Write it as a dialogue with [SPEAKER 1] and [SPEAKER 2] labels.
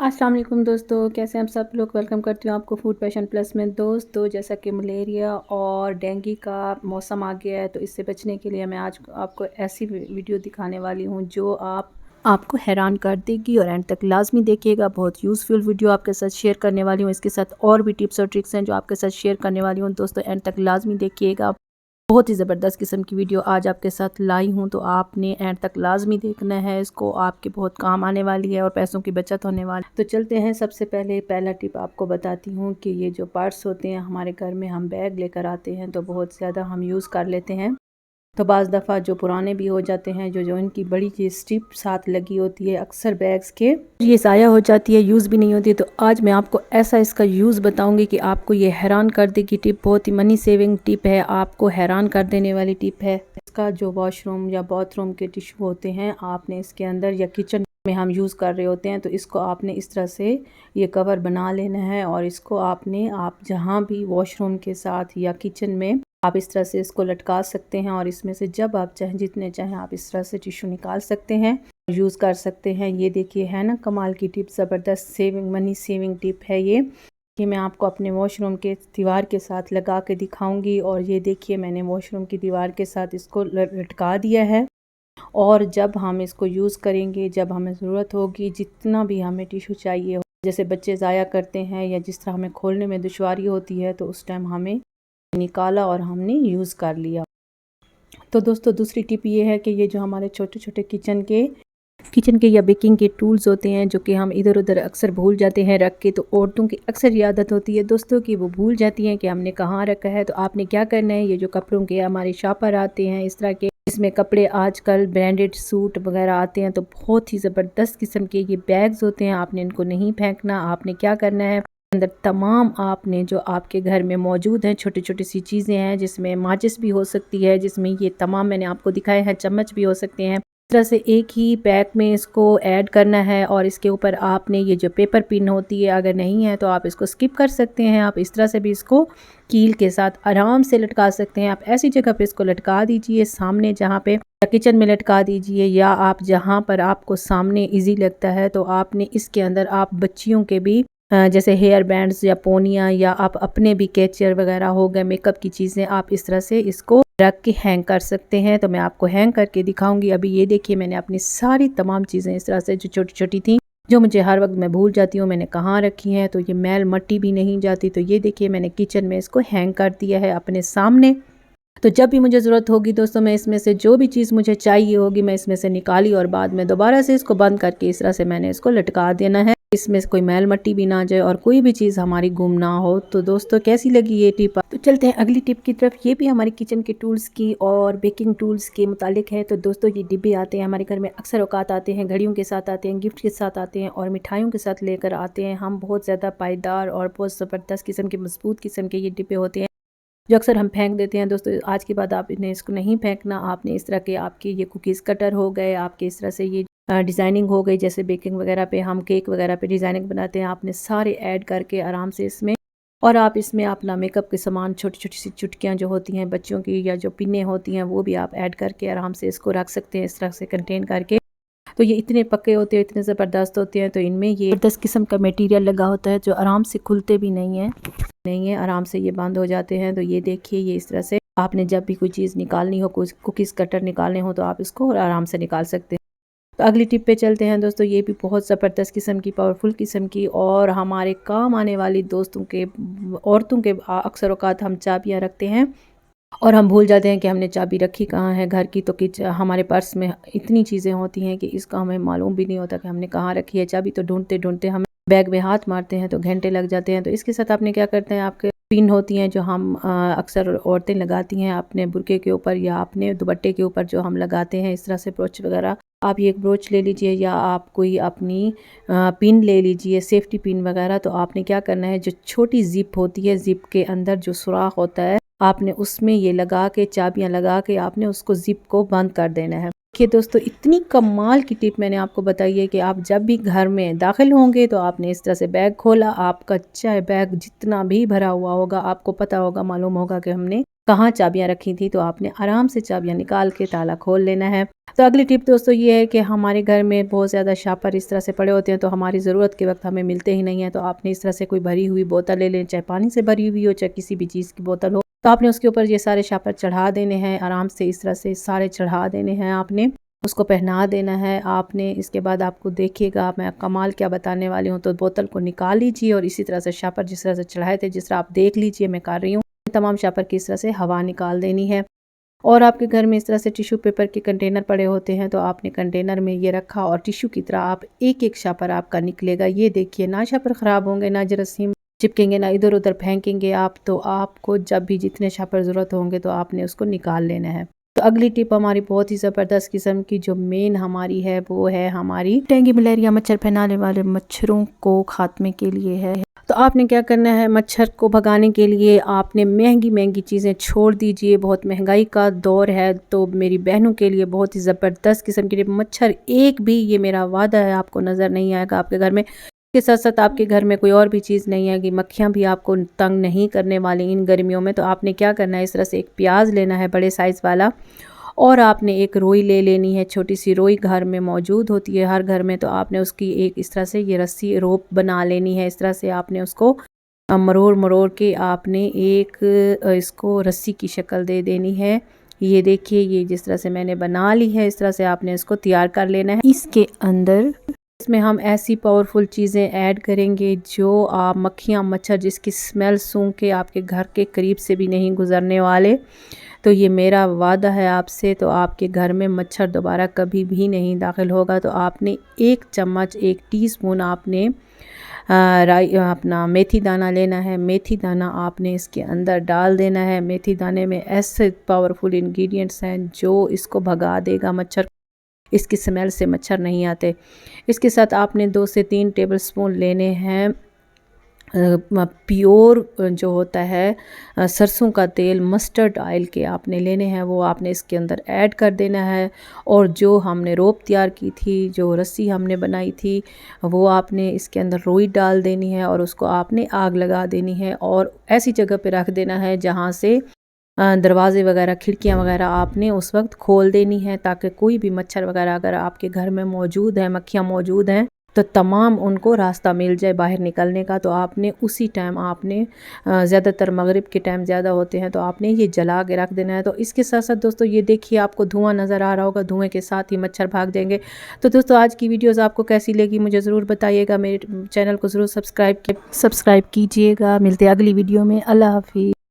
[SPEAKER 1] अस्सलाम वालेकुम दोस्तों, कैसे हैं आप सब लोग। वेलकम करती हूँ आपको फूड पैशन प्लस में। दोस्तों, जैसा कि मलेरिया और डेंगू का मौसम आ गया है, तो इससे बचने के लिए मैं आज आपको ऐसी वीडियो दिखाने वाली हूँ जो आपको हैरान कर देगी और एंड तक लाजमी देखिएगा। बहुत यूज़फुल वीडियो आपके साथ शेयर करने वाली हूँ। इसके साथ और भी टिप्स और ट्रिक्स हैं जो आपके साथ शेयर करने वाली हूँ। दोस्तों, एंड तक लाजमी देखिएगा। बहुत ही ज़बरदस्त किस्म की वीडियो आज आपके साथ लाई हूँ, तो आपने एंड तक लाजमी देखना है। इसको आपके बहुत काम आने वाली है और पैसों की बचत होने वाली। तो चलते हैं। सबसे पहला टिप आपको बताती हूँ कि ये जो पर्स होते हैं हमारे घर में, हम बैग लेकर आते हैं तो बहुत ज़्यादा हम यूज़ कर लेते हैं। तो बाज़ दफ़ा जो पुराने भी हो जाते हैं, जो इनकी बड़ी चीज़ स्ट्रिप साथ लगी होती है अक्सर बैग्स के, ये ज़ाया हो जाती है, यूज़ भी नहीं होती। तो आज मैं आपको ऐसा इसका यूज़ बताऊंगी कि आपको ये हैरान कर देगी टिप। बहुत ही मनी सेविंग टिप है, आपको हैरान कर देने वाली टिप है। इसका जो वॉशरूम या बाथरूम के टिश्यू होते हैं, आपने इसके अंदर या किचन में हम यूज़ कर रहे होते हैं, तो इसको आपने इस तरह से ये कवर बना लेना है और इसको आप जहाँ भी वॉशरूम के साथ या किचन में आप इस तरह से इसको लटका सकते हैं और इसमें से जब आप चाहें, जितने चाहें, आप इस तरह से टिश्यू निकाल सकते हैं, यूज़ कर सकते हैं। ये देखिए, है ना कमाल की टिप, ज़बरदस्त मनी सेविंग टिप है ये। कि मैं आपको अपने वॉशरूम के दीवार के साथ लगा के दिखाऊंगी। और ये देखिए, मैंने वॉशरूम की दीवार के साथ इसको लटका दिया है। और जब हम इसको यूज़ करेंगे, जब हमें ज़रूरत होगी, जितना भी हमें टिश्यू चाहिए हो, जैसे बच्चे ज़ाया करते हैं या जिस तरह हमें खोलने में दुश्वारी होती है, तो उस टाइम हमें निकाला और हमने यूज़ कर लिया। तो दोस्तों, दूसरी टिप ये है कि ये जो हमारे छोटे छोटे किचन के या बेकिंग के टूल्स होते हैं, जो कि हम इधर उधर अक्सर भूल जाते हैं रख के। तो औरतों की अक्सर ये आदत होती है दोस्तों कि वो भूल जाती हैं कि हमने कहाँ रखा है। तो आपने क्या करना है, ये जो कपड़ों के हमारे शॉपर आते हैं इस तरह के, इसमें कपड़े आजकल ब्रांडेड सूट वगैरह आते हैं, तो बहुत ही ज़बरदस्त किस्म के ये बैग्स होते हैं। आपने इनको नहीं फेंकना। आपने क्या करना है, अंदर तमाम आपने जो आपके घर में मौजूद हैं छोटी छोटी सी चीज़ें हैं, जिसमें माचिस भी हो सकती है, जिसमें ये तमाम मैंने आपको दिखाए हैं, चम्मच भी हो सकते हैं, इस तरह से एक ही पैक में इसको ऐड करना है। और इसके ऊपर आपने ये जो पेपर पिन होती है, अगर नहीं है तो आप इसको स्किप कर सकते हैं। आप इस तरह से भी इसको कील के साथ आराम से लटका सकते हैं। आप ऐसी जगह पे इसको लटका दीजिए, सामने जहाँ पे, या किचन में लटका दीजिए, या आप जहाँ पर आपको सामने इजी लगता है। तो आपने इसके अंदर आप बच्चियों के भी जैसे हेयर बैंड्स या पोनियाँ, या आप अपने भी कैचर वगैरह हो गए, मेकअप की चीज़ें, आप इस तरह से इसको रख के हैंग कर सकते हैं। तो मैं आपको हैंग करके दिखाऊंगी। अभी ये देखिए, मैंने अपनी सारी तमाम चीज़ें इस तरह से जो छोटी छोटी थी, जो मुझे हर वक्त मैं भूल जाती हूँ, मैंने कहाँ रखी हैं, तो ये मैल मट्टी भी नहीं जाती। तो ये देखिए, मैंने किचन में इसको हैंग कर दिया है अपने सामने। तो जब भी मुझे ज़रूरत होगी दोस्तों, मैं इसमें से जो भी चीज़ मुझे चाहिए होगी, मैं इसमें से निकाली और बाद में दोबारा से इसको बंद करके इस तरह से मैंने इसको लटका देना है। इसमें से कोई मैल मट्टी भी ना जाए और कोई भी चीज़ हमारी गुम ना हो। तो दोस्तों, कैसी लगी ये टिप? तो चलते हैं अगली टिप की तरफ। ये भी हमारी किचन के टूल्स की और बेकिंग टूल्स के मुतालिक है। तो दोस्तों, ये डिब्बे आते हैं हमारे घर में, अक्सर औकात आते हैं, घड़ियों के साथ आते हैं, गिफ्ट के साथ आते हैं और मिठाइयों के साथ लेकर आते हैं। हम बहुत ज़्यादा पायदार और बहुत ज़बरदस्त किस्म के, मजबूत किस्म के ये डिब्बे होते हैं, जो अक्सर हम फेंक देते हैं। दोस्तों, आज के बाद आप इन्हें इसको नहीं फेंकना। आपने इस तरह के, आपके ये कुकीज़ कटर हो गए, आपके इस तरह से ये डिज़ाइनिंग हो गई, जैसे बेकिंग वगैरह पे हम केक वगैरह पे डिज़ाइनिंग बनाते हैं, आपने सारे ऐड करके आराम से इसमें, और आप इसमें अपना मेकअप के सामान, छोटी छोटी सी चुटकियाँ जो होती हैं बच्चों की, या जो पिनें होती हैं, वो भी आप ऐड करके आराम से इसको रख सकते हैं, इस तरह से कंटेन करके। तो ये इतने पक्के होते हैं, इतने ज़बरदस्त होते हैं। तो इनमें ये 10 किस्म का मटेरियल लगा होता है, जो आराम से खुलते भी नहीं है, आराम से ये बंद हो जाते हैं। तो ये देखिए, ये इस तरह से आपने जब भी कोई चीज़ निकालनी हो, कुछ कुकीज़ कटर निकालने हो, तो आप इसको आराम से निकाल सकते हैं। तो अगली टिप पे चलते हैं दोस्तों। ये भी बहुत ज़बरदस्त किस्म की, पावरफुल किस्म की और हमारे काम आने वाली दोस्तों के, औरतों के, अक्सर औकात हम चाबियाँ रखते हैं और हम भूल जाते हैं कि हमने चाबी रखी कहाँ है घर की। तो हमारे पर्स में इतनी चीज़ें होती हैं कि इसका हमें मालूम भी नहीं होता कि हमने कहाँ रखी है चाबी। तो ढूंढते ढूंढते हम बैग में हाथ मारते हैं तो घंटे लग जाते हैं। तो इसके साथ आपने क्या करते हैं, आपके पिन होती हैं जो हम अक्सर औरतें लगाती हैं अपने बुरके के ऊपर या अपने दुपट्टे के ऊपर, जो हम लगाते हैं इस तरह से ब्रोच वगैरह। आप ये एक ब्रोच ले लीजिए या आप कोई अपनी पिन ले लीजिए, सेफ्टी पिन वगैरह। तो आपने क्या करना है, जो छोटी जिप होती है, जिप के अंदर जो सुराख होता है, आपने उसमें ये लगा के, चाबियां लगा के, आपने उसको जिप को बंद कर देना है। देखिए दोस्तों, इतनी कमाल की टिप मैंने आपको बताई है कि आप जब भी घर में दाखिल होंगे तो आपने इस तरह से बैग खोला, आपका चाहे बैग जितना भी भरा हुआ होगा, आपको पता होगा, मालूम होगा कि हमने कहाँ चाबियाँ रखी थी, तो आपने आराम से चाबियाँ निकाल के ताला खोल लेना है। तो अगली टिप दोस्तों ये है कि हमारे घर में बहुत ज़्यादा शापर इस तरह से पड़े होते हैं, तो हमारी ज़रूरत के वक्त हमें मिलते ही नहीं हैं। तो आपने इस तरह से कोई भरी हुई बोतल ले लें, चाहे पानी से भरी हुई हो, चाहे किसी भी चीज़ की बोतल हो, तो आपने उसके ऊपर ये सारे शापर चढ़ा देने हैं। आराम से इस तरह से सारे चढ़ा देने हैं, आपने उसको पहना देना है। आपने इसके बाद आपको देखिएगा मैं कमाल क्या बताने वाली हूँ। तो बोतल को निकाल लीजिए और इसी तरह से शापर जिस तरह से चढ़ाए थे, जिस तरह आप देख लीजिए मैं कर रही हूँ, तमाम शापर की इस तरह से हवा निकाल देनी है। और आपके घर में इस तरह से टिश्यू पेपर के कंटेनर पड़े होते हैं, तो आपने कंटेनर में ये रखा और टिश्यू की तरह आप एक एक शापर आपका निकलेगा। ये देखिए, ना शापर ख़राब होंगे, ना जरासीम चिपकेंगे, ना इधर उधर फेंकेंगे आप। तो आपको जब भी जितने शापर ज़रूरत होंगे तो आपने उसको निकाल लेना है। तो अगली टिप हमारी बहुत ही ज़बरदस्त किस्म की जो मेन हमारी है वो है हमारी डेंगू मलेरिया मच्छर फैलाने वाले मच्छरों को खात्मे के लिए है। तो आपने क्या करना है, मच्छर को भगाने के लिए आपने महंगी महंगी चीज़ें छोड़ दीजिए। बहुत महंगाई का दौर है, तो मेरी बहनों के लिए बहुत ही ज़बरदस्त किस्म की मच्छर एक भी, ये मेरा वादा है, आपको नज़र नहीं आएगा आपके घर में। के साथ साथ आपके घर में कोई और भी चीज़ नहीं है कि मक्खियाँ भी आपको तंग नहीं करने वाली इन गर्मियों में। तो आपने क्या करना है, इस तरह से एक प्याज लेना है बड़े साइज़ वाला, और आपने एक रोई ले लेनी है। छोटी सी रोई घर में मौजूद होती है हर घर में, तो आपने उसकी एक इस तरह से ये रस्सी रोप बना लेनी है। इस तरह से आपने उसको मरोड़ मरोड़ के आपने एक इसको रस्सी की शक्ल दे देनी है। ये देखिए, ये जिस तरह से मैंने बना ली है, इस तरह से आपने इसको तैयार कर लेना है। इसके अंदर इसमें हम ऐसी पावरफुल चीज़ें ऐड करेंगे जो आप मक्खियाँ मच्छर जिसकी स्मेल सूंघ के आपके घर के करीब से भी नहीं गुजरने वाले। तो ये मेरा वादा है आपसे, तो आपके घर में मच्छर दोबारा कभी भी नहीं दाखिल होगा। तो आपने एक चम्मच, एक टीस्पून आपने अपना मेथी दाना लेना है। मेथी दाना आपने इसके अंदर डाल देना है। मेथी दाने में ऐसे पावरफुल इंग्रेडिएंट्स हैं जो इसको भगा देगा मच्छर, इसकी स्मेल से मच्छर नहीं आते। इसके साथ आपने 2 से 3 टेबलस्पून लेने हैं प्योर जो होता है सरसों का तेल, मस्टर्ड ऑयल के आपने लेने हैं, वो आपने इसके अंदर ऐड कर देना है। और जो हमने रोप तैयार की थी, जो रस्सी हमने बनाई थी, वो आपने इसके अंदर रोई डाल देनी है और उसको आपने आग लगा देनी है और ऐसी जगह पे रख देना है जहाँ से दरवाज़े वगैरह खिड़कियाँ वगैरह आपने उस वक्त खोल देनी है, ताकि कोई भी मच्छर वगैरह अगर आपके घर में मौजूद है, मक्खियाँ मौजूद हैं, तो तमाम उनको रास्ता मिल जाए बाहर निकलने का। तो आपने उसी टाइम आपने ज़्यादातर मगरिब के टाइम ज़्यादा होते हैं, तो आपने ये जला के रख देना है। तो इसके साथ साथ दोस्तों ये देखिए, आपको धुआं नज़र आ रहा होगा, धुएँ के साथ ही मच्छर भाग जाएंगे। तो दोस्तों आज की वीडियोज़ आपको कैसी लगी मुझे ज़रूर बताइएगा। मेरे चैनल को ज़रूर सब्सक्राइब कीजिएगा। मिलते हैं अगली वीडियो में। अल्लाह हाफिज़।